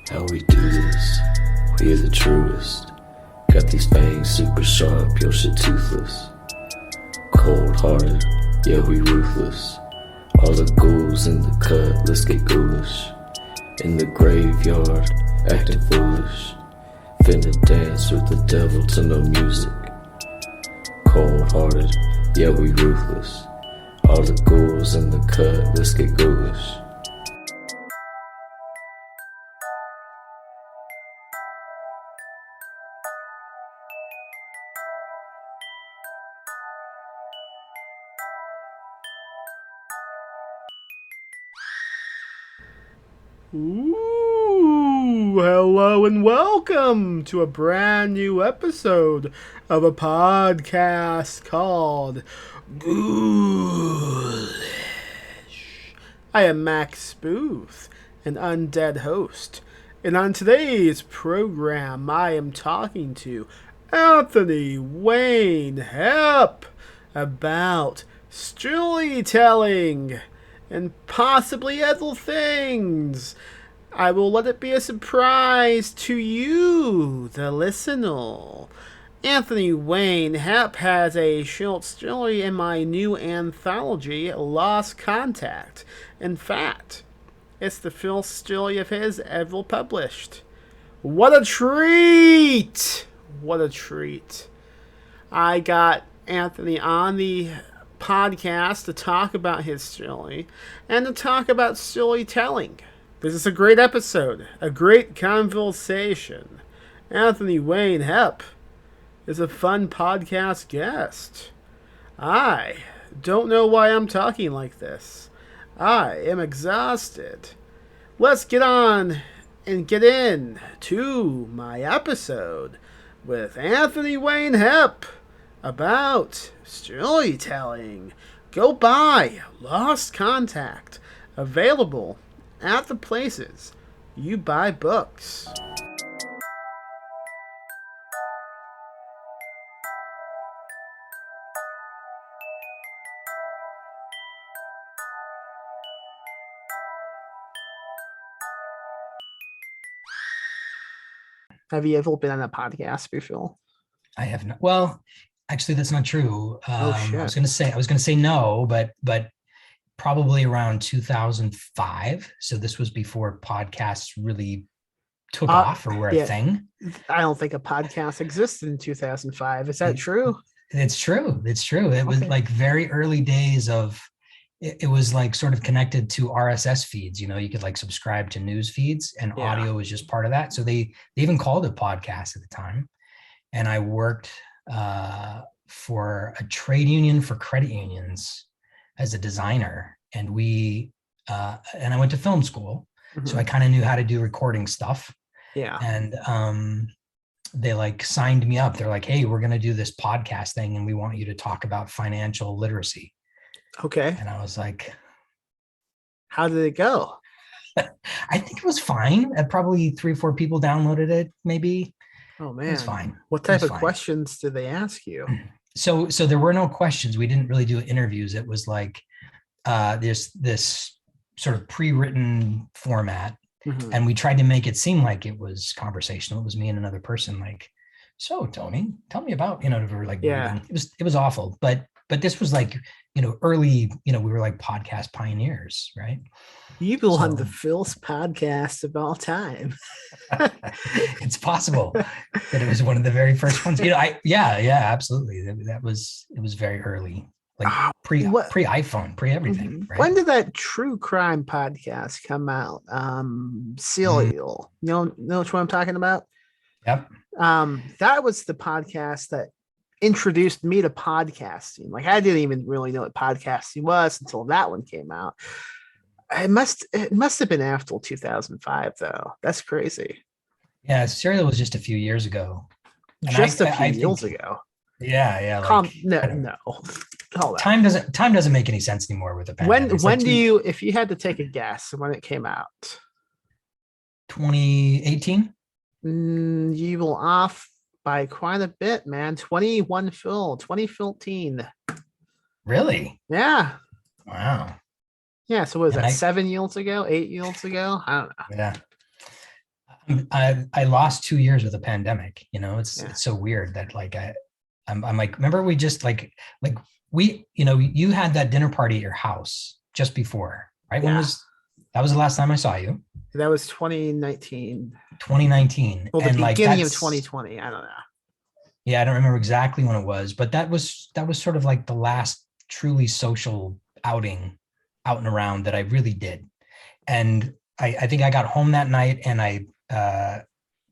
How we do this, we are the truest. Got these fangs super sharp, your shit toothless. Cold-hearted, yeah we ruthless. All the ghouls in the cut, let's get ghoulish. In the graveyard, acting foolish. Finna dance with the devil to no music. Cold-hearted, yeah we ruthless. All the ghouls in the cut, let's get ghoulish. Ooh, hello and welcome to a brand new episode of a podcast called Ghoulish. I am Max Booth, an undead host, and on today's program I am talking to Anthony Wayne Hepp about storytelling and possibly other things. I will let it be a surprise to you, the listener. Anthony Wayne Hepp has a short story in my new anthology, Lost Contact. In fact, it's the first story of his ever published. What a treat! What a treat. I got Anthony on the podcast to talk about his story and to talk about storytelling. This is a great episode, a great conversation. Anthony Wayne Hepp is a fun podcast guest. I don't know why I'm talking like this. I am exhausted. Let's get on and get in to my episode with Anthony Wayne Hepp about storytelling. Go buy Lost Contact, available at the places you buy books. Have you ever been on a podcast before? I have not. Well, actually, that's not true. Shit. I was gonna say no, but probably around 2005. So this was before podcasts really took off or were a thing. I don't think a podcast existed in 2005. Is that true? It's true. It was like very early days of. It was like sort of connected to RSS feeds. You know, you could like subscribe to news feeds, and audio was just part of that. So they even called it podcast at the time. And I worked for a trade union for credit unions as a designer, and I went to film school, so I kind of knew how to do recording stuff. Yeah. And they like signed me up. They're like, "Hey, we're going to do this podcast thing, and we want you to talk about financial literacy." Okay. And I was like, "How did it go?" I think it was fine. Probably 3 or 4 people downloaded it, maybe. Oh man, it's fine. What type of questions did they ask you? So there were no questions. We didn't really do interviews. It was like this sort of pre-written format, and we tried to make it seem like it was conversational. It was me and another person. Like, so Tony, tell me about, we were like, it was awful, but this was like, early, we were like podcast pioneers, right? You belong the first podcast of all time. It's possible that it was one of the very first ones. Absolutely. It was very early, like pre iPhone, pre everything. Right? When did that true crime podcast come out? Serial. You know which one I'm talking about? Yep. That was the podcast that introduced me to podcasting. Like, I didn't even really know what podcasting was until that one came out. It must have been after 2005 though. That's crazy. Yeah, Serial was just a few years ago. And a few years ago. Yeah. No. Hold on. Time doesn't make any sense anymore with the pandemic. When do you, if you had to take a guess when it came out? 2018. You will off by quite a bit, man. 2014. Really? Yeah. Wow. Yeah. So what was that? 7 years ago? 8 years ago? I don't know. Yeah. I lost 2 years with a pandemic. It's Yeah. it's so weird that like I'm like, remember we just like we, you had that dinner party at your house just before, right? Yeah. That was the last time I saw you, That was 2019. 2019. Well, the And like beginning of that's 2020. I don't know. yeah, I don't remember exactly when it was, but that was sort of like the last truly social outing out and around that I really did. And I think I got home that night and I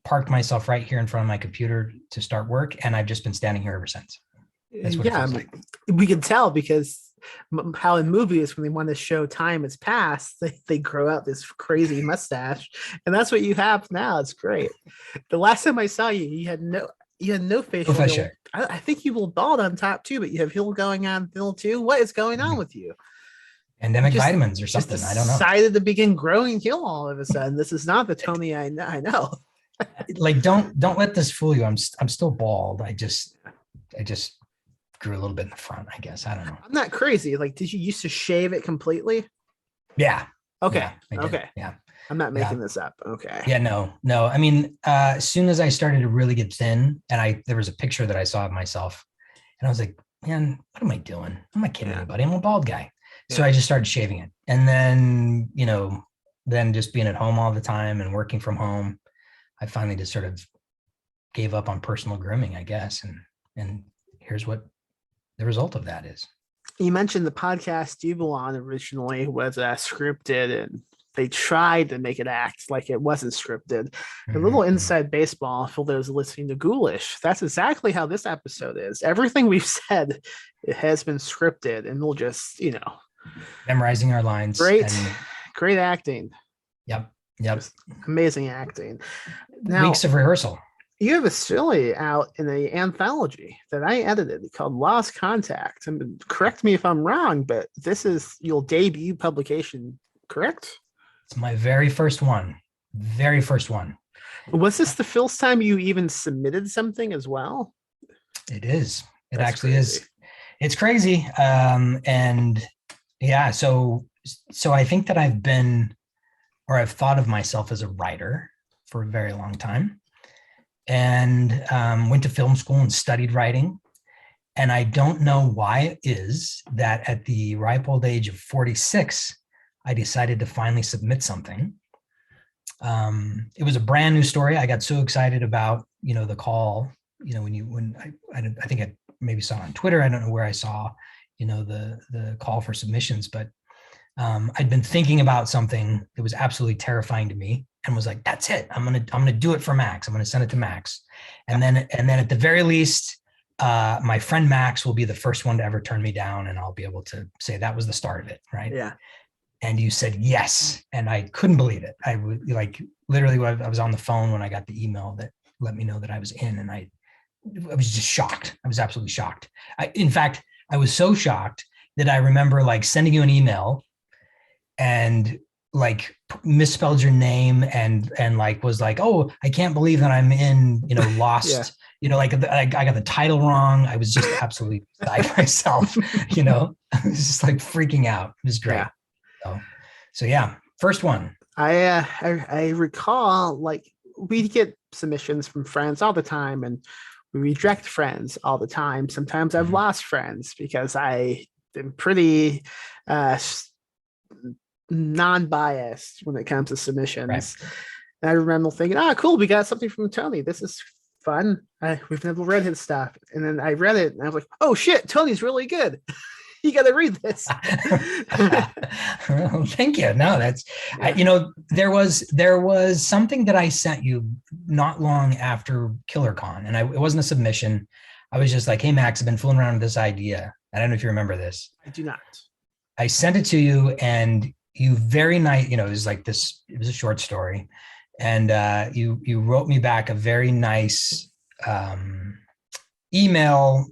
parked myself right here in front of my computer to start work. And I've just been standing here ever since. That's what it Yeah, I feels mean, like. we can tell because how in movies when they want to show time has passed, they grow out this crazy mustache, and that's what you have now. It's great. The last time I saw you, you had no facial Professor. hair. I think you were bald on top too, but you have hair going on middle too. What is going on with you? Pandemic Just vitamins or just something. I don't know. decided to begin growing hair all of a sudden. This is not the Tony I know. Like, don't let this fool you. I'm still bald. I just grew a little bit in the front, I guess. I don't know. I'm not crazy. Like, did you used to shave it completely? Yeah. Okay. Yeah, I did. Okay. Yeah. I'm not making this up. Okay. Yeah, no. I mean, as soon as I started to really get thin, and there was a picture that I saw of myself, and I was like, man, what am I doing? I'm not kidding anybody. I'm a bald guy. So I just started shaving it. And then, then just being at home all the time and working from home, I finally just sort of gave up on personal grooming, I guess. And here's what the result of that is. You mentioned the podcast you were on originally was scripted, and they tried to make it act like it wasn't scripted. A little inside baseball for those listening to Ghoulish. That's exactly how this episode is. Everything we've said, it has been scripted, and we'll just, memorizing our lines. Great acting. Yep. Just amazing acting. Now, weeks of rehearsal. You have a story out in an anthology that I edited called Lost Contact. And correct me if I'm wrong, but this is your debut publication, correct? It's my very first one. Very first one. Was this the first time you even submitted something as well? It is. That's actually crazy. is. It's crazy. And yeah, so I think that I've thought of myself as a writer for a very long time. And went to film school and studied writing. And I don't know why it is that at the ripe old age of 46, I decided to finally submit something. It was a brand new story. I got so excited about, the call, when I think I maybe saw it on Twitter. I don't know where I saw, the call for submissions, but I'd been thinking about something that was absolutely terrifying to me. And was like, that's it. I'm gonna do it for Max. I'm gonna send it to Max, and then at the very least, my friend Max will be the first one to ever turn me down, and I'll be able to say that was the start of it, right? Yeah. And you said yes, and I couldn't believe it. I would literally. I was on the phone when I got the email that let me know that I was in, and I was just shocked. I was absolutely shocked. In fact, I was so shocked that I remember sending you an email, and misspelled your name and was like, oh, I can't believe that I'm in, Lost, I got the title wrong. I was just absolutely beside myself, I was just freaking out. It was great. Yeah. So yeah, first one. I recall we get submissions from friends all the time, and we reject friends all the time. Sometimes I've lost friends because I am pretty, non-biased when it comes to submissions. Right. And I remember thinking, cool, we got something from Tony. This is fun. We've never read his stuff. And then I read it and I was like, oh shit, Tony's really good. You got to read this. Well, thank you. No, that's, there was something that I sent you not long after KillerCon, and it wasn't a submission. I was just like, hey, Max, I've been fooling around with this idea. I don't know if you remember this. I do not. I sent it to you, and you very nice, it was it was a short story. And you wrote me back a very nice email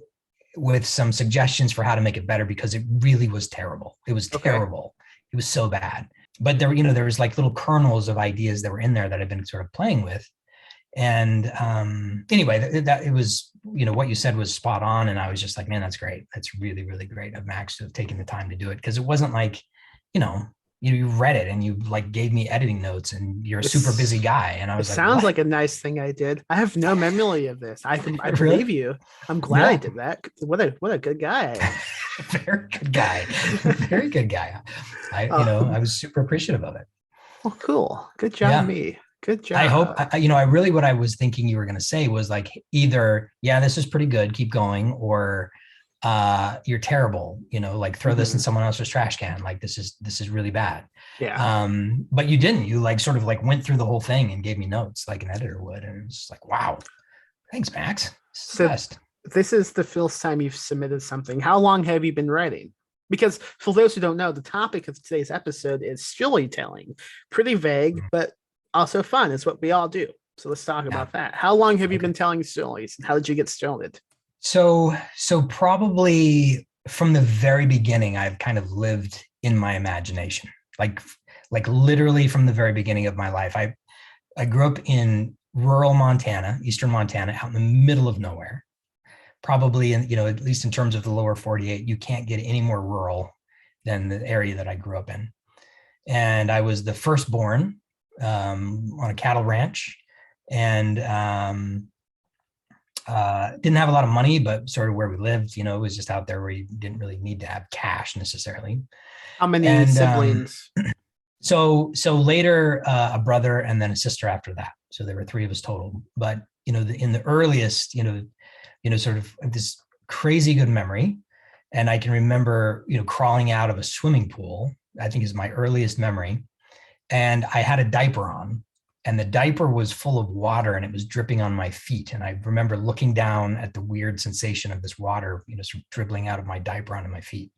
with some suggestions for how to make it better, because it really was terrible. It was terrible. It was so bad. But there was little kernels of ideas that were in there that I've been sort of playing with. And anyway, that it was, what you said was spot on. And I was just like, man, that's great. That's really, really great of Max to have taken the time to do it. Because it wasn't you read it and you like gave me editing notes, and you're a super busy guy. And I It was like, sounds what? like a nice thing I did. I have no memory of this. I Really? believe you. I'm glad I Yeah. did that. What a good guy I am. Very good guy. Very good guy. I was super appreciative of it. Well, cool. Good job, Yeah. me. Good I hope, job. I really, what I was thinking you were going to say was like, either, yeah, this is pretty good, keep going, or you're terrible, like throw this in someone else's trash can. Like, this is really bad. Yeah. But you didn't, you like sort of like went through the whole thing and gave me notes like an editor would. And it's like, wow, thanks, Max. This is the best. This is the first time you've submitted something. How long have you been writing? Because for those who don't know, the topic of today's episode is storytelling. Pretty vague, but also fun. It's what we all do. So let's talk about that. How long have you been telling stories, and how did you get started? So probably from the very beginning, I've kind of lived in my imagination, like literally from the very beginning of my life. I grew up in rural Montana, eastern Montana, out in the middle of nowhere. Probably in, at least in terms of the lower 48, you can't get any more rural than the area that I grew up in. And I was the firstborn on a cattle ranch, and didn't have a lot of money, but sort of where we lived, it was just out there where you didn't really need to have cash necessarily. How many siblings? So later, a brother and then a sister after that. So there were 3 of us total. But, in the earliest, sort of this crazy good memory. And I can remember, crawling out of a swimming pool, I think is my earliest memory. And I had a diaper on, and the diaper was full of water and it was dripping on my feet. And I remember looking down at the weird sensation of this water, sort of dribbling out of my diaper onto my feet.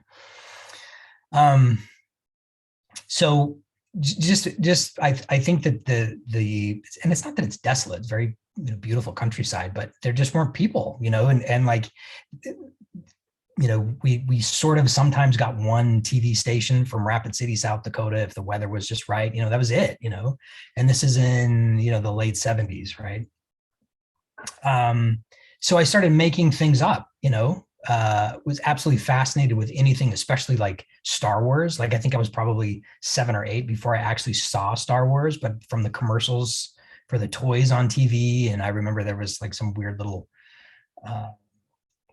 So just I think that and it's not that it's desolate, it's very beautiful countryside, but there just weren't people, and like, we sort of sometimes got one TV station from Rapid City, South Dakota, if the weather was just right, that was it, and this is in, the late 70s. Right. So I started making things up, was absolutely fascinated with anything, especially like Star Wars. Like, I think I was probably 7 or 8 before I actually saw Star Wars, but from the commercials for the toys on TV. And I remember there was like some weird little,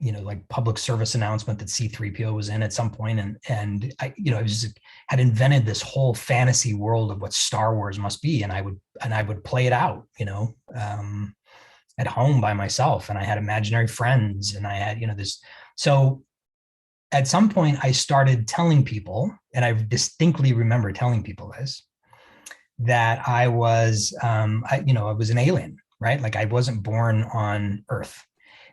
like public service announcement that C-3PO was in at some point. And I, I was just had invented this whole fantasy world of what Star Wars must be. And I would play it out, at home by myself. And I had imaginary friends, and I had, this. So at some point I started telling people, and I distinctly remember telling people this, that I was, I was an alien, right? Like, I wasn't born on Earth.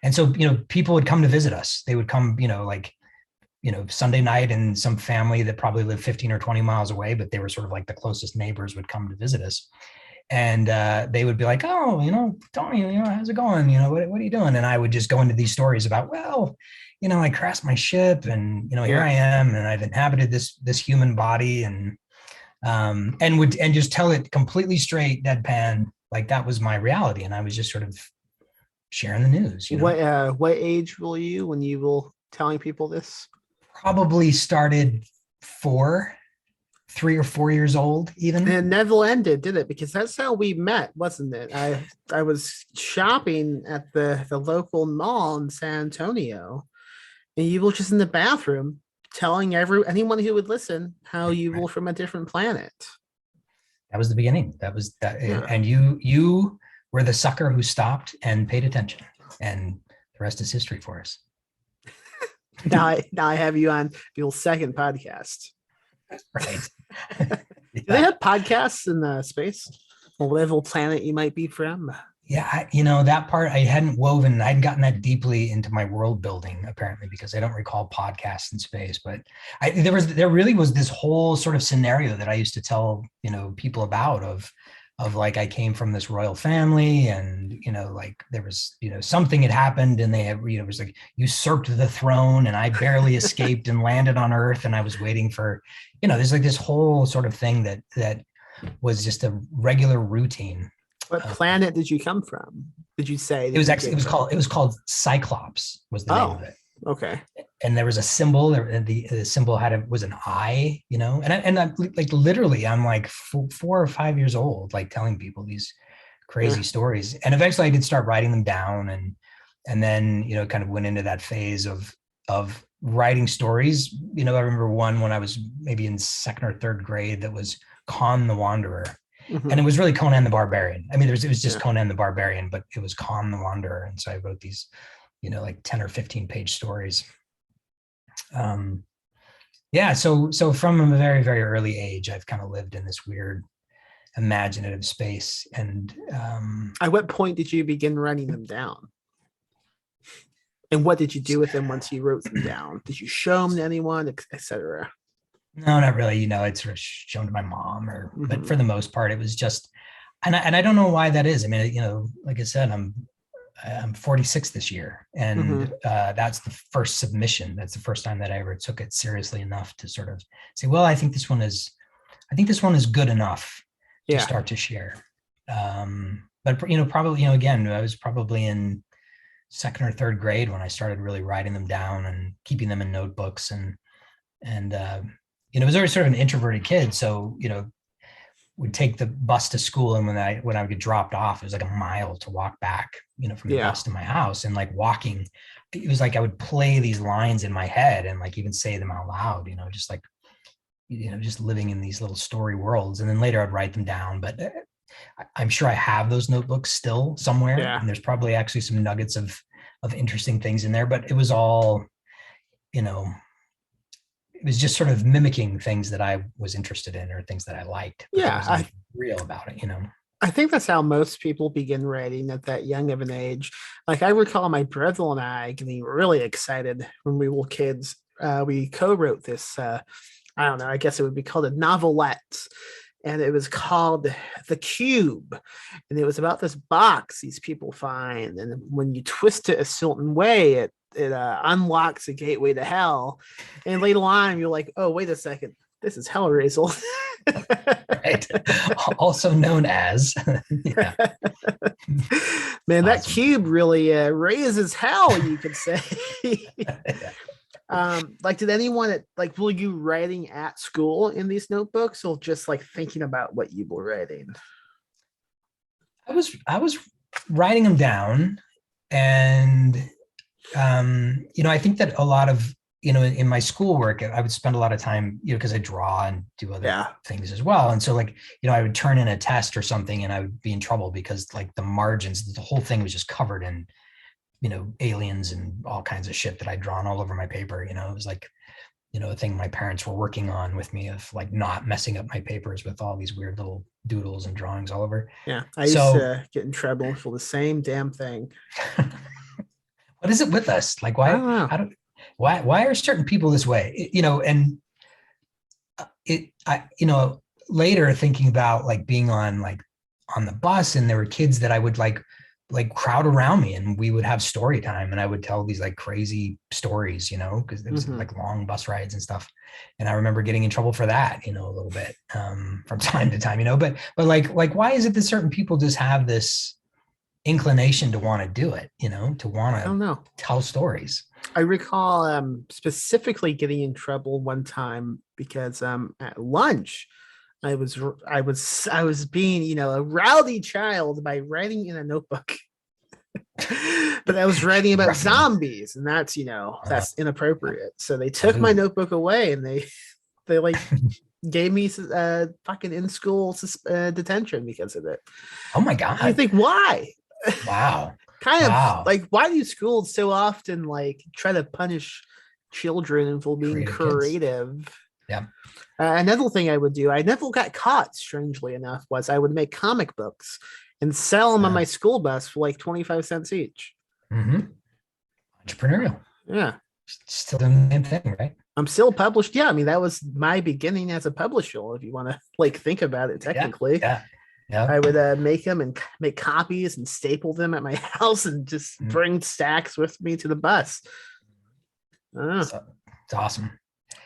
And so, people would come to visit us. They would come, Sunday night, and some family that probably lived 15 or 20 miles away, but they were sort of like the closest neighbors, would come to visit us. And they would be like, oh, Tony, how's it going? What are you doing? And I would just go into these stories about, well, I crashed my ship, and, here I am, and I've inhabited this human body, and just tell it completely straight, deadpan, like that was my reality. And I was just sort of sharing the news. What age were you when you were telling people this? Probably started 3 or 4 years old, even. And it never ended, did it? Because that's how we met, wasn't it? I was shopping at the local mall in San Antonio, and you were just in the bathroom telling anyone who would listen how you were from a different planet. That was the beginning. That was that. Yeah. And you were the sucker who stopped and paid attention, and the rest is history for us. Now I have you on your second podcast. Right. Do they have podcasts in space, or whatever planet you might be from? Yeah, that part I hadn't gotten that deeply into my world building, apparently, because I don't recall podcasts in space. But there really was this whole sort of scenario that I used to tell, people about of like, I came from this royal family, and, like there was, something had happened, and they had, it was like usurped the throne, and I barely escaped and landed on Earth, and I was waiting for, there's like this whole sort of thing that was just a regular routine. What planet did you come from? Did you say? It was called Cyclops was the name of it. Okay. And there was a symbol, the symbol was an eye, and I like literally I'm like 4 or 5 years old, like telling people these crazy stories. And eventually I did start writing them down, and then, kind of went into that phase of writing stories. I remember one when I was maybe in second or third grade that was Con the Wanderer. Mm-hmm. And it was really Conan the Barbarian. I mean, it was just Conan the Barbarian, but it was Con the Wanderer. And so I wrote these, like 10 or 15 page stories. So from a very, very early age, I've kind of lived in this weird imaginative space. And at what point did you begin writing them down? And what did you do with them once you wrote them down? Did you show them to anyone, etc.? No, not really. It's sort of shown to my mom, but for the most part, it was just, and I don't know why that is. I mean, like I said, I'm 46 this year, and that's the first submission. That's the first time that I ever took it seriously enough to sort of say, well, I think this one is good enough to start to share. But probably, again, I was probably in second or third grade when I started really writing them down and keeping them in notebooks, and I was always sort of an introverted kid, so would take the bus to school, and when I would get dropped off, it was like a mile to walk back, from the bus to my house, and like walking, it was like I would play these lines in my head and like even say them out loud, just like just living in these little story worlds, and then later I'd write them down. But I'm sure I have those notebooks still somewhere, and there's probably actually some nuggets of interesting things in there, but it was all, it was just sort of mimicking things that I was interested in or things that I liked. I real about it, I think that's how most people begin writing at that young of an age. Like I recall my brother and I getting really excited when we were kids. We co-wrote this, I don't know, I guess it would be called a novelette. And it was called The Cube. And it was about this box these people find. And when you twist it a certain way, it unlocks a gateway to hell. And later on, you're like, oh, wait a second. This is Hellraiser. Right. Also known as. Man, that cube really raises hell, you could say. Like, did anyone were you writing at school in these notebooks, or just like thinking about what you were writing? I was writing them down, and I think that a lot of in my schoolwork, I would spend a lot of time, because I draw and do other things as well, and so like I would turn in a test or something, and I would be in trouble because like the margins, the whole thing was just covered in aliens and all kinds of shit that I'd drawn all over my paper. It was like, a thing my parents were working on with me, of like not messing up my papers with all these weird little doodles and drawings all over. Yeah. I used to get in trouble for the same damn thing. What is it with us? Like, why, I don't know. Why are certain people this way? And later thinking about like being on the bus, and there were kids that I would like crowd around me, and we would have story time, and I would tell these like crazy stories, because it was like long bus rides and stuff. And I remember getting in trouble for that, a little bit from time to time, but like why is it that certain people just have this inclination to want to do it, to want to tell stories? I recall specifically getting in trouble one time because at lunch, I was being, a rowdy child by writing in a notebook. But I was writing about zombies, and that's, that's inappropriate. So they took my notebook away, and they like gave me fucking in school detention because of it. Oh my God. I think why? Wow. Like, why do schools so often like try to punish children for being creative? Yeah. Another thing I would do, I never got caught, strangely enough, was I would make comic books and sell them on my school bus for like 25 cents each. Entrepreneurial. Yeah. Still doing the same thing, right? I'm still published. Yeah. I mean, that was my beginning as a publisher, if you want to like think about it technically. Yeah. I would make them and make copies and staple them at my house and just bring stacks with me to the bus. It's awesome.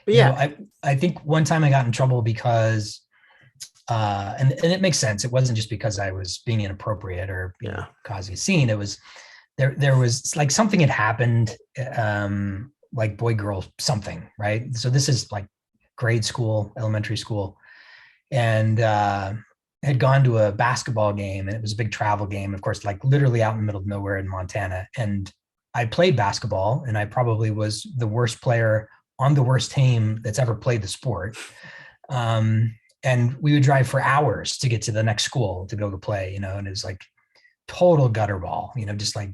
But yeah, I think one time I got in trouble because, and it makes sense. It wasn't just because I was being inappropriate or causing a scene. It was there was like something had happened, like boy, girl, something, right? So this is like grade school, elementary school, and had gone to a basketball game, and it was a big travel game, of course, like literally out in the middle of nowhere in Montana. And I played basketball, and I probably was the worst player on the worst team that's ever played the sport. And we would drive for hours to get to the next school to go to play, and it was like total gutter ball, just like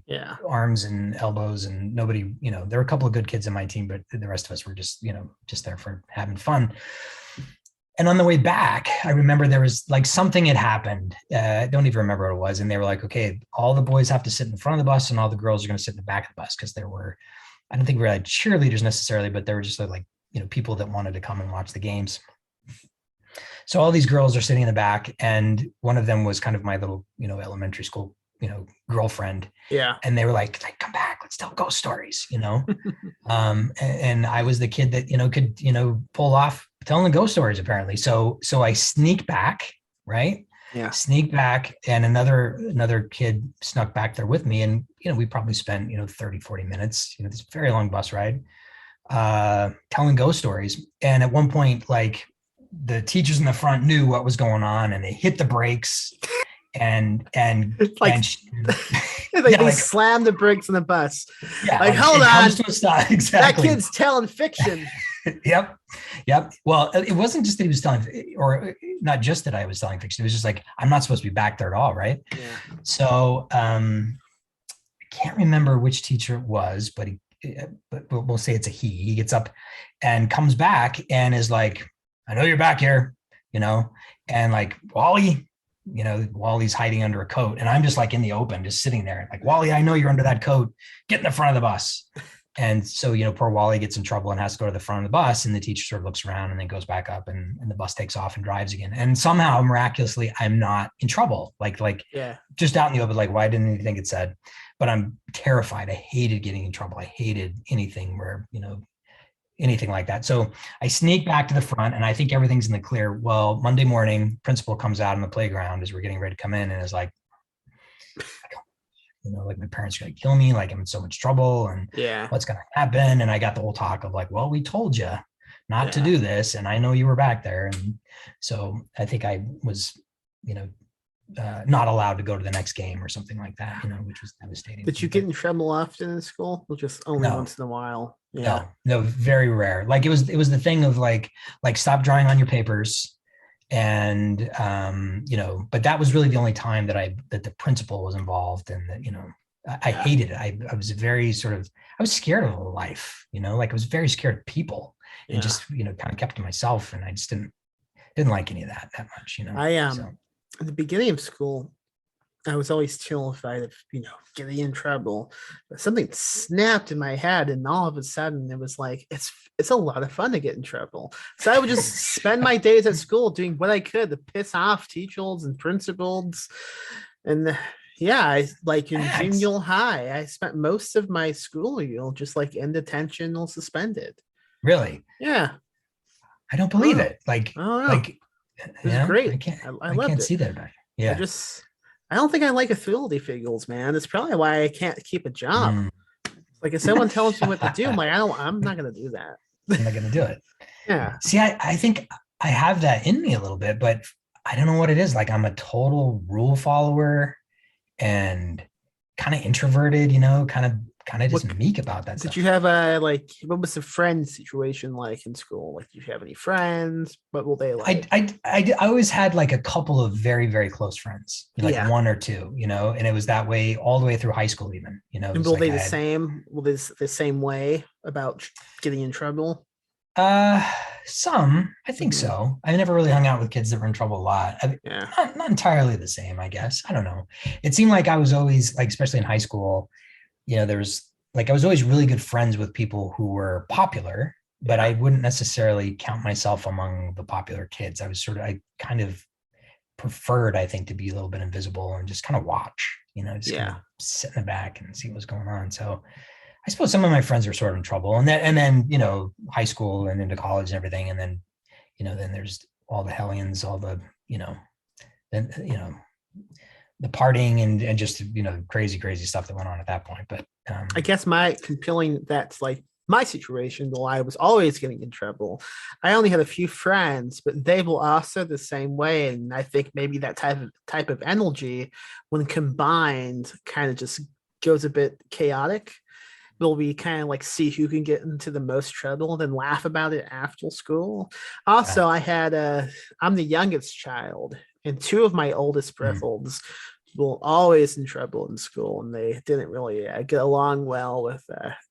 arms and elbows, and nobody, there were a couple of good kids in my team, but the rest of us were just, just there for having fun. And on the way back, I remember there was like something had happened. I don't even remember what it was. And they were like, okay, all the boys have to sit in the front of the bus and all the girls are going to sit in the back of the bus. Cause there were, I don't think we were like cheerleaders necessarily, but there were just like, people that wanted to come and watch the games. So all these girls are sitting in the back, and one of them was kind of my little, elementary school, girlfriend. Yeah. And they were like, come back, let's tell ghost stories, and I was the kid that, could, pull off telling the ghost stories apparently. So I sneak back, right? Yeah. Sneak back, and another kid snuck back there with me. And, we probably spent, 30, 40 minutes, this very long bus ride, telling ghost stories. And at one point, like the teachers in the front knew what was going on, and they hit the brakes and like, they slammed the brakes on the bus. Yeah, like hold on, to a stop. Exactly. That kid's telling fiction. Yep. Well, it wasn't just that he was telling, or not just that I was telling fiction. It was just like, I'm not supposed to be back there at all, right? Yeah. So I can't remember which teacher it was, but we'll say it's a he. He gets up and comes back and is like, I know you're back here, and like, Wally, Wally's hiding under a coat, and I'm just like in the open, just sitting there like, Wally, I know you're under that coat, get in the front of the bus. And so, poor Wally gets in trouble and has to go to the front of the bus, and the teacher sort of looks around and then goes back up, and the bus takes off and drives again. And somehow miraculously, I'm not in trouble, like just out in the open, like, why didn't anything get said? But I'm terrified. I hated getting in trouble. I hated anything where, anything like that. So I sneak back to the front, and I think everything's in the clear. Well, Monday morning, principal comes out on the playground as we're getting ready to come in, and is like, like, my parents are going to kill me. Like, I'm in so much trouble, and what's going to happen? And I got the whole talk of like, well, we told you not to do this, and I know you were back there. And so I think I was, not allowed to go to the next game or something like that, which was devastating. Did you get in trouble often in school? Or just only once in a while? Yeah. No, very rare. Like it was the thing of like stop drawing on your papers. And, but that was really the only time that the principal was involved, and that, I hated it. I was very I was scared of life, like I was very scared of people, and just, kind of kept to myself, and I just didn't like any of that much, At the beginning of school, I was always terrified of, getting in trouble. But something snapped in my head, and all of a sudden it was like, it's a lot of fun to get in trouble. So I would just spend my days at school doing what I could to piss off teachers and principals. And I like in junior high, I spent most of my school year just like in detention or suspended. Really? Yeah. I don't believe it. Like, it was great. I can't see that back. Yeah. I don't think I like authority figures, man. It's probably why I can't keep a job. Like if someone tells me what to do, I'm like, I'm not going to do that. I'm not going to do it. Yeah. See, I think I have that in me a little bit, but I don't know what it is. Like I'm a total rule follower and kind of introverted, kind of just meek about that stuff. Did you have what was the friend situation like in school? Like, did you have any friends? What were they like? I always had like a couple of very, very close friends, one or two, and it was that way all the way through high school, even, And were they the same? Were they the same way about getting in trouble? Some, I think so. I never really hung out with kids that were in trouble a lot. Not entirely the same, I guess. I don't know. It seemed like I was always like, especially in high school, there was like, I was always really good friends with people who were popular, but I wouldn't necessarily count myself among the popular kids. I kind of preferred, I think, to be a little bit invisible and just kind of watch, just kind of sit in the back and see what's going on. So I suppose some of my friends are sort of in trouble, and then, high school and into college and everything. And then, then there's all the hellions, all the, the partying and just, crazy, crazy stuff that went on at that point. But I guess my compelling that's like my situation, though I was always getting in trouble. I only had a few friends, but they were also the same way. And I think maybe that type of energy, when combined, kind of just goes a bit chaotic. Will we kind of like see who can get into the most trouble, then laugh about it after school? Also, I'm the youngest child, and two of my oldest brothers were always in trouble in school, and they didn't really get along well with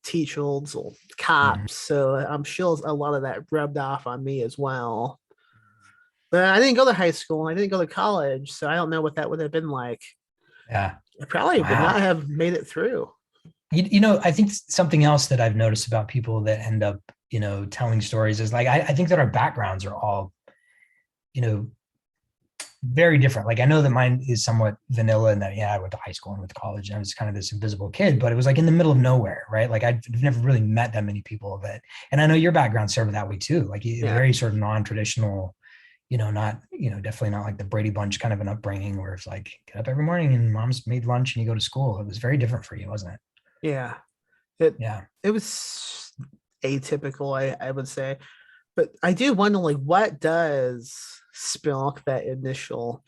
teachers or cops. So I'm sure a lot of that rubbed off on me as well. But I didn't go to high school, and I didn't go to college, so I don't know what that would have been like. Yeah. I probably would not have made it through. I think something else that I've noticed about people that end up, telling stories is like, I think that our backgrounds are all, very different. Like, I know that mine is somewhat vanilla and that, I went to high school and went to college and I was kind of this invisible kid, but it was like in the middle of nowhere, right? Like I've never really met that many people that, and I know your background served that way too. Like very sort of non-traditional, not, definitely not like the Brady Bunch kind of an upbringing where it's like, get up every morning and mom's made lunch and you go to school. It was very different for you, wasn't it? Yeah. It was atypical, I would say. But I do wonder, like, what does spark that initial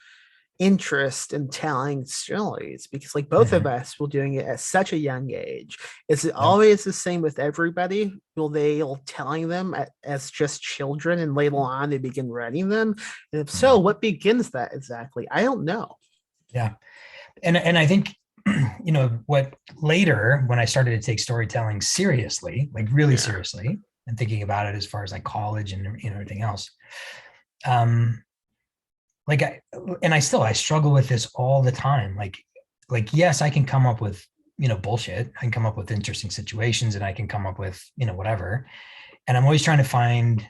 interest in telling stories? Because like both of us were doing it at such a young age. Is it always the same with everybody? Will they all telling them as just children and later on they begin writing them? And if so, what begins that exactly? I don't know. Yeah. And I think what later, when I started to take storytelling seriously, like really seriously, and thinking about it as far as like college and everything else, I struggle with this all the time. Like, yes, I can come up with, bullshit. I can come up with interesting situations and I can come up with, whatever. And I'm always trying to find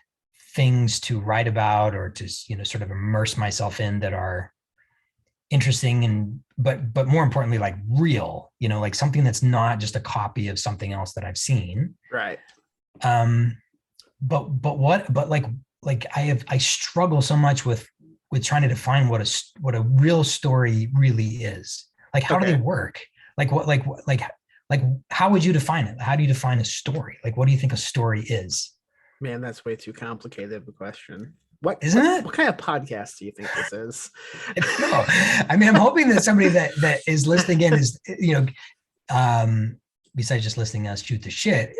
things to write about or to, sort of immerse myself in that are interesting and but more importantly like real, like something that's not just a copy of something else that I've seen, right? But I struggle so much with trying to define what a real story really is. Like how do they work? Like how would you define it? How do you define a story? Like what do you think a story is? Man, that's way too complicated of a question. What kind of podcast do you think this is? No, I mean, I'm hoping that somebody that is listening in is, besides just listening to us shoot the shit,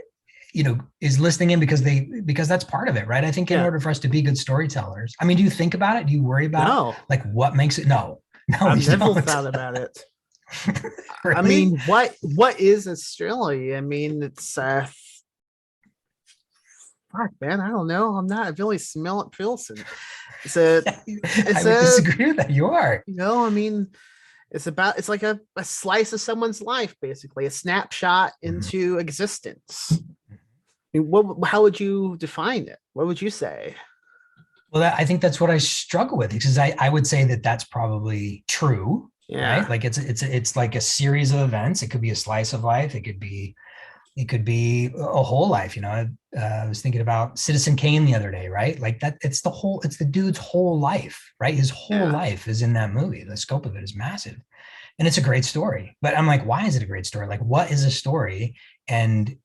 is listening in because that's part of it, right? I think in order for us to be good storytellers, I mean, do you think about it? Do you worry about like what makes it? No, I've never thought about it. Really? I mean, what is a story? I mean, it's fuck, man, I don't know. I'm not a really smart person. I would disagree with that. You are. I mean, it's like a slice of someone's life, basically, a snapshot into existence. I mean, how would you define it? What would you say? Well, I think that's what I struggle with, because I would say that that's probably true. Yeah. Right? Like it's like a series of events. It could be a slice of life. It could be a whole life. I was thinking about Citizen Kane the other day, right? Like that, it's the dude's whole life, right? His whole life is in that movie. The scope of it is massive and it's a great story, but I'm like, why is it a great story? Like, what is a story? And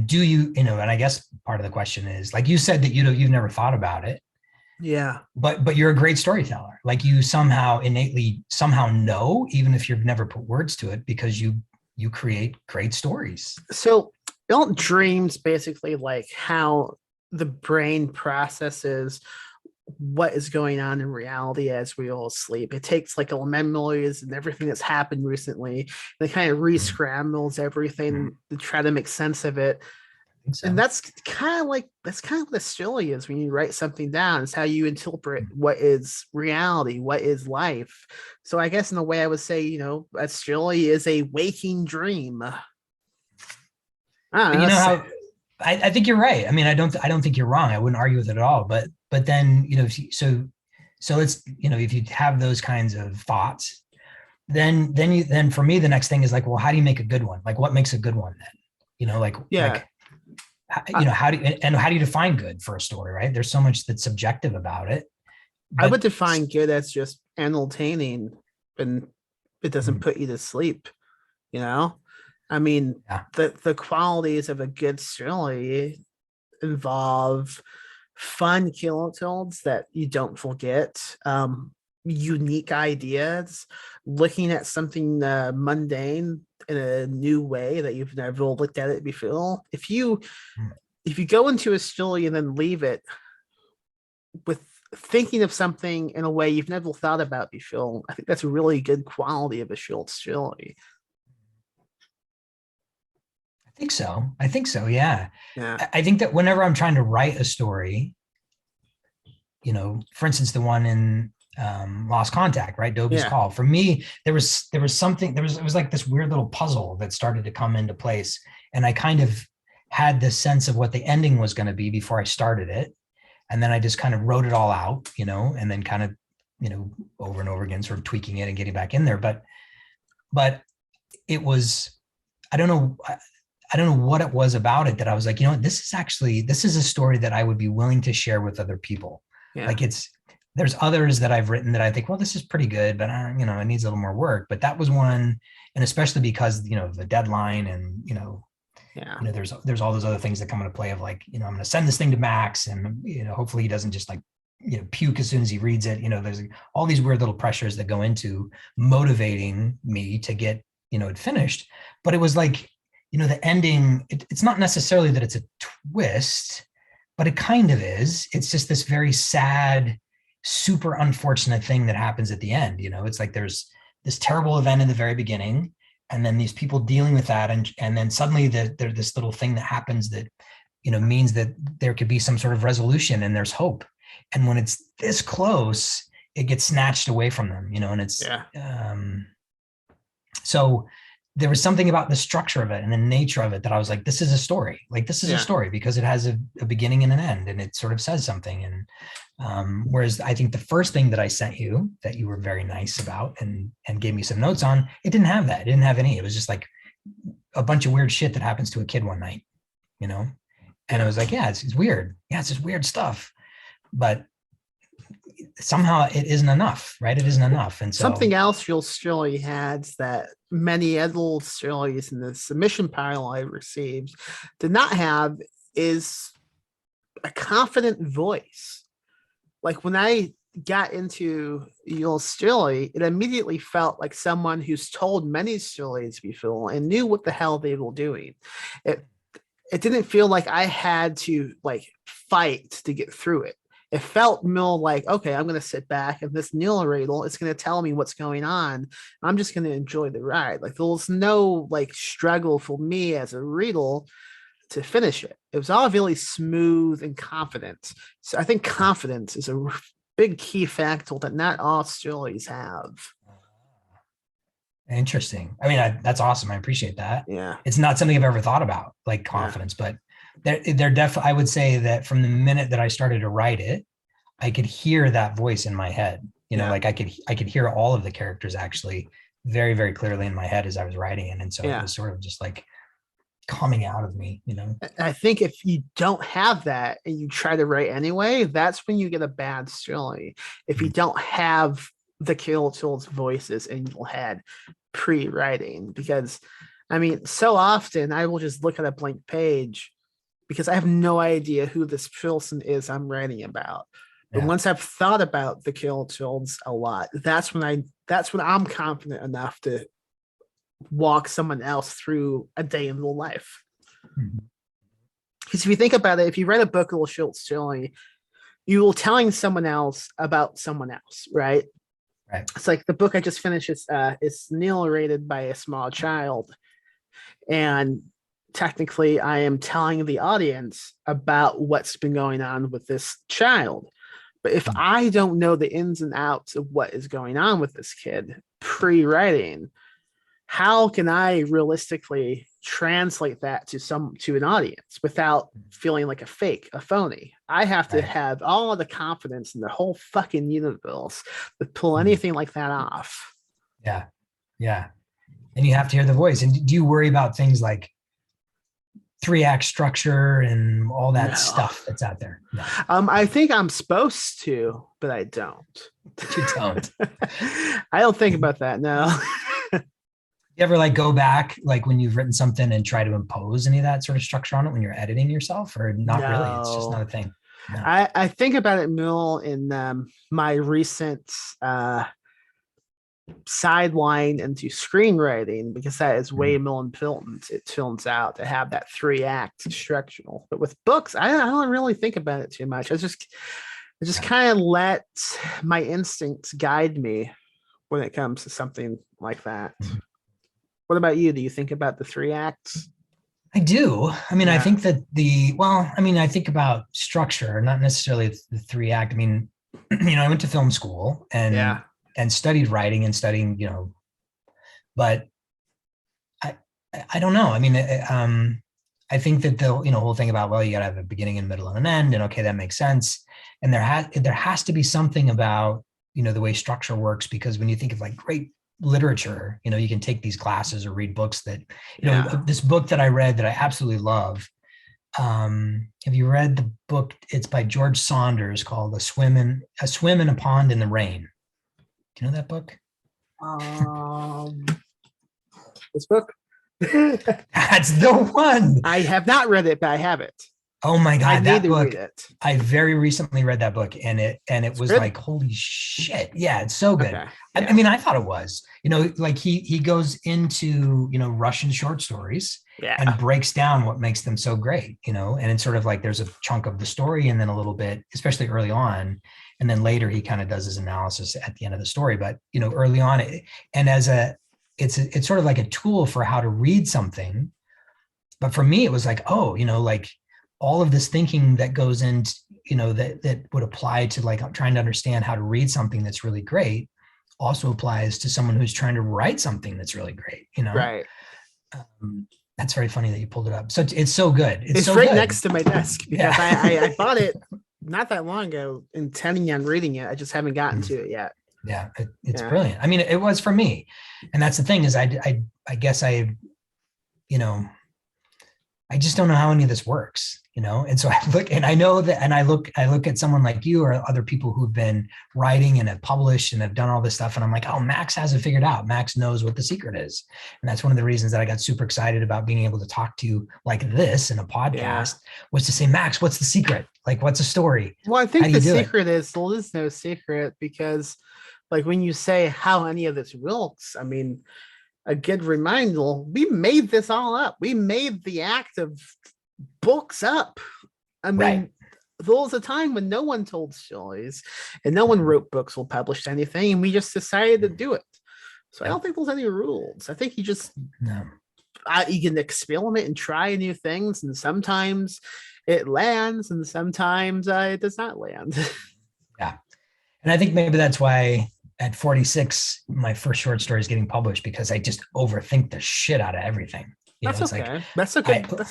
do you, and I guess part of the question is, like you said, that you've never thought about it. Yeah. But you're a great storyteller. Like you innately know, even if you've never put words to it, because you create great stories. So don't dreams basically like how the brain processes what is going on in reality as we all sleep? It takes like our memories and everything that's happened recently, and it kind of re-scrambles everything to try to make sense of it. So. And that's kind of what a story is when you write something down. It's how you interpret what is reality, what is life. So I guess in a way I would say, a story is a waking dream. I think you're right. I mean, I don't think you're wrong. I wouldn't argue with it at all. But then, so let's, if you have those kinds of thoughts, then for me, the next thing is like, well, how do you make a good one? Like what makes a good one then? How do you define good for a story, right? There's so much that's subjective about it. I would define good as just entertaining and It doesn't put you to sleep, you know? I mean, Yeah. the qualities of a good story involve fun kills that you don't forget, unique ideas, looking at something mundane in a new way that you've never looked at it before. If you go into a story and then leave it with thinking of something in a way you've never thought about before, I think that's a really good quality of a short story. I think so. Yeah. Yeah. I think that whenever I'm trying to write a story, you know, for instance, the one in Lost Contact, right? Dobie's Call. For me, there was something, it was like this weird little puzzle that started to come into place. And I kind of had this sense of what the ending was going to be before I started it. And then I just kind of wrote it all out, you know, and then kind of, you know, over and over again, sort of tweaking it and getting back in there. But it was, I don't know what it was about it that I was like, you know, this is a story that I would be willing to share with other people. Yeah. Like there's others that I've written that I think, well, this is pretty good, but you know, it needs a little more work. But that was one, and especially because, you know, the deadline and, you know, there's all those other things that come into play of like, you know, I'm going to send this thing to Max and, you know, hopefully he doesn't just like, you know, puke as soon as he reads it. You know, there's all these weird little pressures that go into motivating me to get, you know, it finished. But it was like, you know, the ending, it's not necessarily that it's a twist, but it kind of is. It's just this very sad, super unfortunate thing that happens at the end. You know, it's like there's this terrible event in the very beginning, and then these people dealing with that. And then suddenly there's this little thing that happens that, you know, means that there could be some sort of resolution and there's hope. And when it's this close, it gets snatched away from them, you know, and it's, so there was something about the structure of it and the nature of it that I was like, this is a story. Like, this is a story because it has a beginning and an end, and it sort of says something. And whereas I think the first thing that I sent you that you were very nice about and gave me some notes on, it didn't have that. It didn't have any. It was just like a bunch of weird shit that happens to a kid one night, you know? And I was like, yeah, it's weird. Yeah, it's just weird stuff. But somehow it isn't enough, right? It isn't enough. And so something else your story had that many other stories in the submission pile I received did not have is a confident voice. Like when I got into your story, it immediately felt like someone who's told many stories before and knew what the hell they were doing. It didn't feel like I had to like fight to get through it. It felt more like, okay, I'm going to sit back and this narrator is going to tell me what's going on. I'm just going to enjoy the ride. Like there was no like struggle for me as a reader to finish it. It was all really smooth and confident. So I think confidence is a big key factor that not all stories have. Interesting. I mean, that's awesome. I appreciate that. Yeah. It's not something I've ever thought about, like confidence, but they're definitely, I would say that from the minute that I started to write it, I could hear that voice in my head, you know, like I could hear all of the characters actually very, very clearly in my head as I was writing it. And so it was sort of just like coming out of me, you know. I think if you don't have that and you try to write anyway, that's when you get a bad story. If you don't have the characters' voices in your head pre-writing, because I mean, so often I will just look at a blank page because I have no idea who this person is I'm writing about. But once I've thought about the characters a lot, that's when I'm confident enough to walk someone else through a day in real life. Because if you think about it, if you write a book or a short story, you will telling someone else about someone else, right? Right. It's like the book I just finished is narrated by a small child, and technically I am telling the audience about what's been going on with this child. But if I don't know the ins and outs of what is going on with this kid pre-writing, how can I realistically translate that to an audience without feeling like a phony? I have to have all of the confidence in the whole fucking universe to pull anything like that off. Yeah. Yeah. And you have to hear the voice. And do you worry about things like 3-act structure and all that stuff that's out there? No. I think I'm supposed to, but I don't. You don't. I don't think about that. No. You ever like go back, like when you've written something and try to impose any of that sort of structure on it when you're editing yourself, or not really? It's just not a No. thing. No. I think about it more in my recent sideline into screenwriting, because that is way more important, it turns out, to have that 3-act structural. But with books, I don't really think about it too much. I just kind of let my instincts guide me when it comes to something like that. What about you? Do you think about the 3 acts? I do. I mean, I Yeah. think that I think about structure, not necessarily the 3-act. I mean, I went to film school Yeah. and studied writing and studying, but I don't know. I mean, I think that the whole thing about, well, you got to have a beginning and middle and an end, and okay, that makes sense. And there has to be something about the way structure works, because when you think of like great literature, you can take these classes or read books that this book that I read that I absolutely love. Have you read the book? It's by George Saunders, called A Swim in a Pond in the Rain. Do you know that book? This book. That's the one. I have not read it, but I have it. Oh my God, I need that to book. read it. I very recently read that book, and it was good? like, holy shit. Yeah, it's so good. Okay. Yeah. I mean, I thought it was, like he goes into, Russian short stories and breaks down what makes them so great, and it's sort of like there's a chunk of the story and then a little bit, especially early on. And then later he kind of does his analysis at the end of the story. But, early on, it's sort of like a tool for how to read something. But for me, it was like, oh, like all of this thinking that goes into, that would apply to like trying to understand how to read something that's really great also applies to someone who's trying to write something that's really great, Right. That's very funny that you pulled it up. So it's so good. It's so right good. next to my desk, because I bought it not that long ago, intending on reading it. I just haven't gotten to it yet. Yeah, it's brilliant. I mean, it was for me. And that's the thing is I guess I just don't know how any of this works, And so I look, and I know that, and I look at someone like you or other people who've been writing and have published and have done all this stuff. And I'm like, oh, Max has it figured out. Max knows what the secret is. And that's one of the reasons that I got super excited about being able to talk to you like this in a podcast, was to say, Max, what's the secret? Like, what's a story? Well, I think the secret is there is no secret, because like when you say how any of this works, I mean, a good reminder, we made this all up. We made the act of books up. I mean, there was a time when no one told stories and no one wrote books or published anything, and we just decided to do it. So I don't think there's any rules. I think you just you can experiment and try new things, and sometimes it lands and sometimes it does not land. Yeah. And I think maybe that's why at 46, my first short story is getting published, because I just overthink the shit out of everything. That's okay. That's a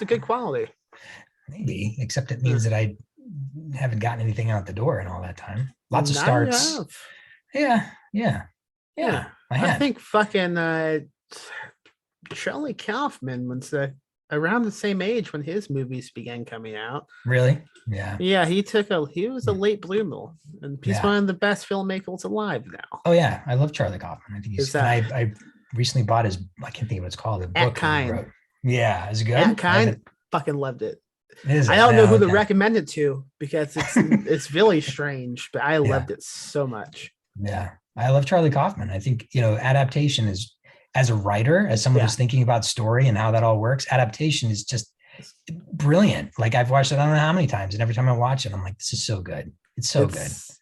good quality. Maybe, except it means that I haven't gotten anything out the door in all that time. Lots of starts. Yeah. I think fucking Charlie Kaufman was around the same age when his movies began coming out. Really? Yeah. Yeah, he was a late bloomer, and he's one of the best filmmakers alive now. Oh yeah, I love Charlie Kaufman. I think he's. I recently bought his. I can't think of what it's called. The book Kind. He wrote. Yeah, is it good? At Kind. Fucking loved it. Is it? I don't know who to recommend it to, because it's really strange, but I loved it so much. Yeah, I love Charlie Kaufman. I think adaptation is, as a writer, as someone who's thinking about story and how that all works, adaptation is just brilliant. Like I've watched it I don't know how many times, and every time I watch it, I'm like, this is so good. It's good.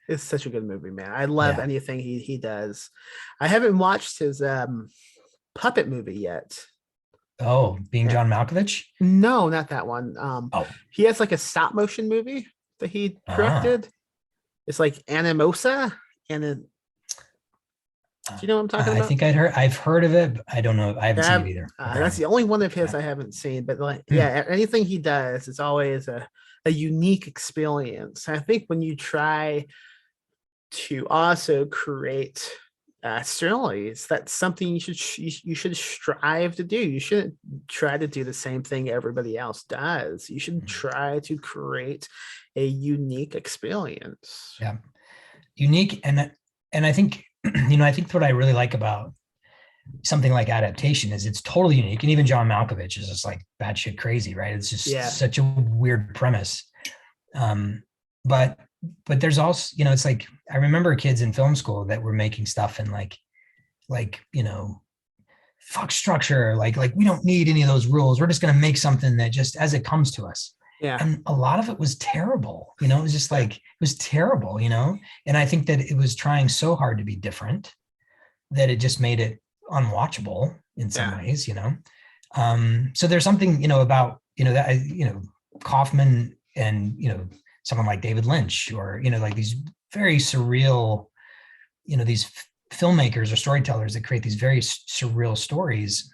It's such a good movie, man. I love anything he does. I haven't watched his puppet movie yet. Oh, Being John Malkovich? No, not that one. He has like a stop motion movie that he directed. It's like Animosa, and do you know what I'm talking about? I think I've heard of it, but I don't know. I haven't seen it either. That's the only one of his I haven't seen. But anything he does is always a unique experience. I think when you try to also create stories, that's something you should strive to do. You shouldn't try to do the same thing everybody else does. You should try to create a unique experience. Yeah, unique, and I think I think what I really like about something like adaptation is it's totally unique. And even John Malkovich is just like batshit crazy, right? It's just such a weird premise. But there's also, you know, it's like, I remember kids in film school that were making stuff and like, you know, fuck structure. Like we don't need any of those rules. We're just going to make something that just as it comes to us. Yeah. And a lot of it was terrible, you know, it was just like, it was terrible, you know? And I think that it was trying so hard to be different that it just made it unwatchable in some ways, you know? So there's something, you know, about, you know, that, you know, Kaufman and, you know, someone like David Lynch or, you know, like these very surreal, you know, these filmmakers or storytellers that create these very surreal stories.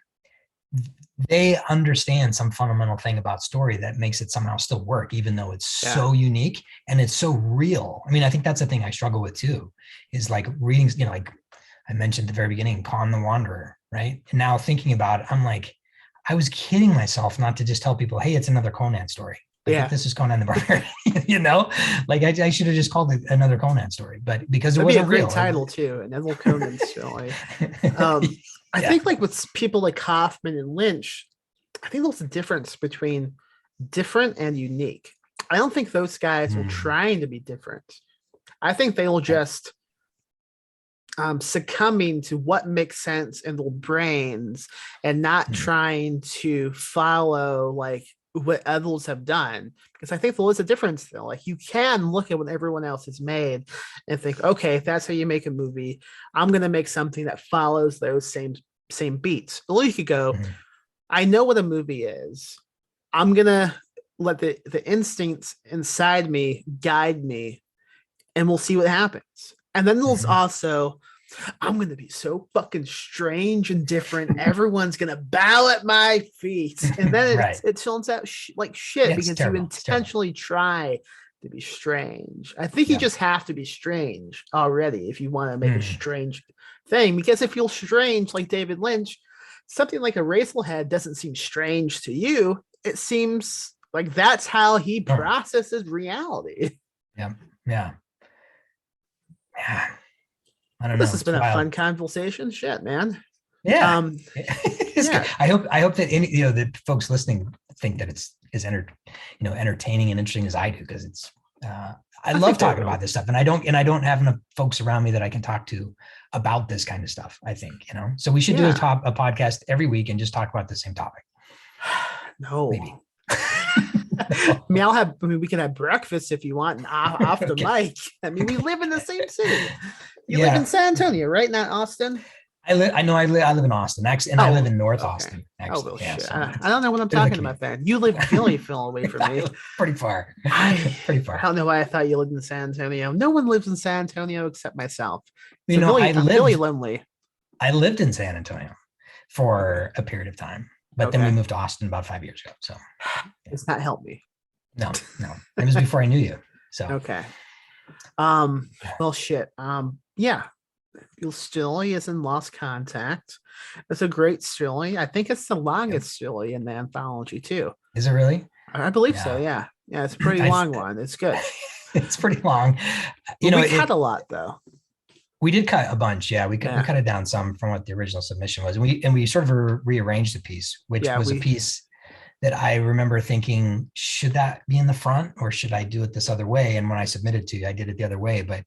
They understand some fundamental thing about story that makes it somehow still work, even though it's so unique and it's so real. I mean, I think that's the thing I struggle with too, is like reading, you know, like I mentioned at the very beginning, Con the Wanderer, right? And now thinking about it, I'm like, I was kidding myself not to just tell people, hey, it's another Conan story. Like, this is Conan the Barbarian, you know, like I should have just called it another Conan story, but because it wasn't real. That'd be a great title too, another Conan story. I think like with people like Kaufman and Lynch, I think there's a difference between different and unique. I don't think those guys are trying to be different. I think they will just succumbing to what makes sense in their brains and not trying to follow like what others have done, because I think there is a difference though. Like you can look at what everyone else has made and think, okay, if that's how you make a movie, I'm going to make something that follows those same beats. Or you could go, I know what a movie is. I'm going to let the instincts inside me guide me and we'll see what happens. And then there's also, I'm going to be so fucking strange and different. Everyone's going to bow at my feet. And then it turns out like shit because you intentionally try to be strange. I think you just have to be strange already if you want to make a strange thing. Because if you're strange like David Lynch, something like Eraserhead doesn't seem strange to you. It seems like that's how he processes reality. Yeah. I don't know. This has been a fun conversation. Shit, man. Yeah. I hope that any, you know, that folks listening think that it's as entertaining and interesting as I do, because it's I love talking about this stuff, and I don't have enough folks around me that I can talk to about this kind of stuff, I think, you know. So we should do a podcast every week and just talk about the same topic. No. Maybe. I mean, we can have breakfast if you want off the mic. I mean, we live in the same city. You live in San Antonio, right? Not Austin. I live in Austin, actually, and I live in North Austin. Actually. Oh, shit. So I don't know what I'm talking about then. You live really far away from me. Pretty far. Pretty far. I don't know why I thought you lived in San Antonio. No one lives in San Antonio except myself. So I'm really lonely. I lived in San Antonio for a period of time, but then we moved to Austin about 5 years ago. So it's not helped me. No. It was before I knew you. So okay. Well, shit. Your story is in Lost Contact. It's a great story. I think it's the longest story in the anthology too. Is it really? I believe so. Yeah. It's a pretty long one. It's good. It's pretty long. We cut a lot though. We did cut a bunch. Yeah, we cut it down some from what the original submission was. And we sort of rearranged the piece, which was a piece that I remember thinking, should that be in the front or should I do it this other way? And when I submitted to you, I did it the other way, but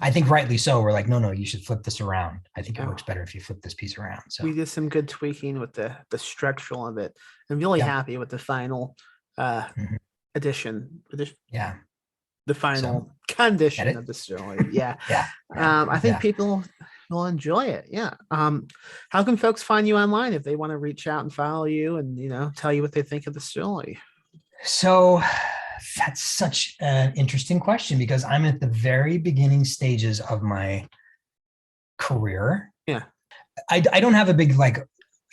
I think rightly so. We're like, no, you should flip this around. I think it works better if you flip this piece around. So we did some good tweaking with the structural of it. I'm really happy with the final edition. Yeah. The final condition of the story. Yeah. I think people will enjoy it. Yeah. How can folks find you online if they want to reach out and follow you and, you know, tell you what they think of the story? So that's such an interesting question because I'm at the very beginning stages of my career. Yeah. I don't have a big,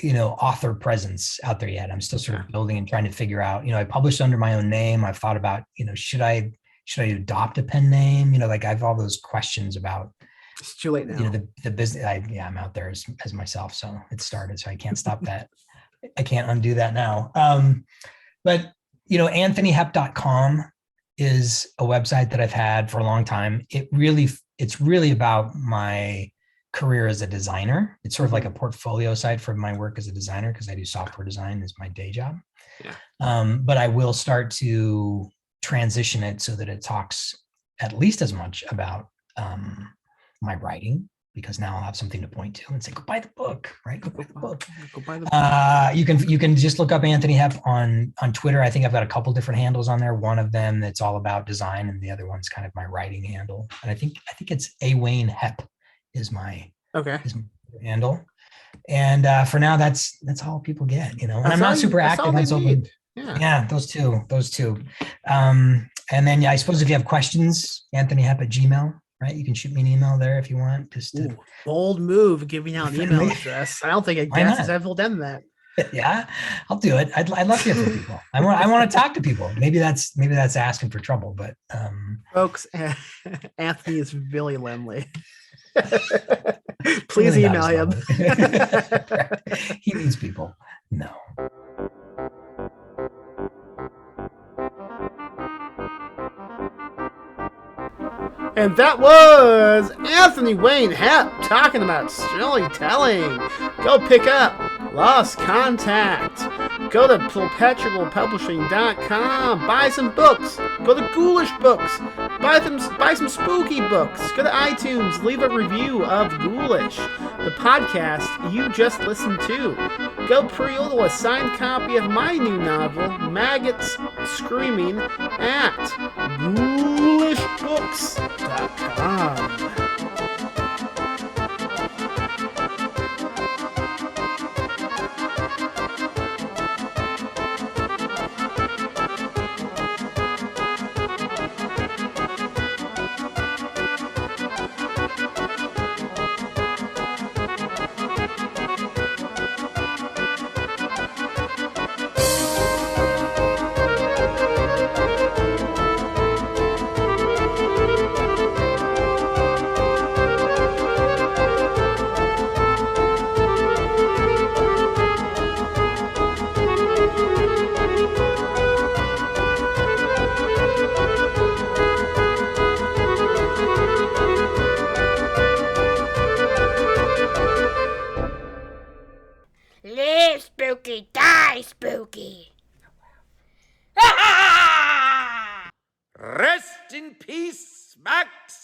author presence out there yet. I'm still sort of building and trying to figure out, I published under my own name. I've thought about, should I adopt a pen name? I have all those questions about. It's too late now. The business. I'm out there as myself. So it started, so I can't stop that. I can't undo that now. But anthonyhepp.com is a website that I've had for a long time. It's really about my career as a designer. It's sort of like a portfolio side for my work as a designer, because I do software design as my day job. Yeah. But I will start to transition it so that it talks at least as much about my writing, because now I'll have something to point to and say, go buy the book, right? Go buy the book. Go buy the book. You can just look up Anthony Hepp on Twitter. I think I've got a couple different handles on there. One of them that's all about design, and the other one's kind of my writing handle. And I think it's a Wayne Hepp is my handle. And for now, that's all people get, you know. And I'm not super active on social. Yeah, those two. And then I suppose if you have questions, Anthony Hepp at Gmail. Right, you can shoot me an email there if you want. Just bold move, giving out an email address. I don't think a guest has ever done that. Yeah, I'll do it. I'd love to hear from people. I want to talk to people. Maybe that's asking for trouble, but folks, Anthony is really lonely. Please email him. He needs people. No. And that was Anthony Wayne Hepp talking about storytelling. Go pick up Lost Contact. Go to perpetualpublishing.com. Buy some books. Go to Ghoulish Books. Buy some spooky books. Go to iTunes. Leave a review of Ghoulish, the podcast you just listened to. Go pre-order a signed copy of my new novel, Maggots Screaming, at ghoulishbooks.com. Live spooky, die spooky. Rest in peace, Max.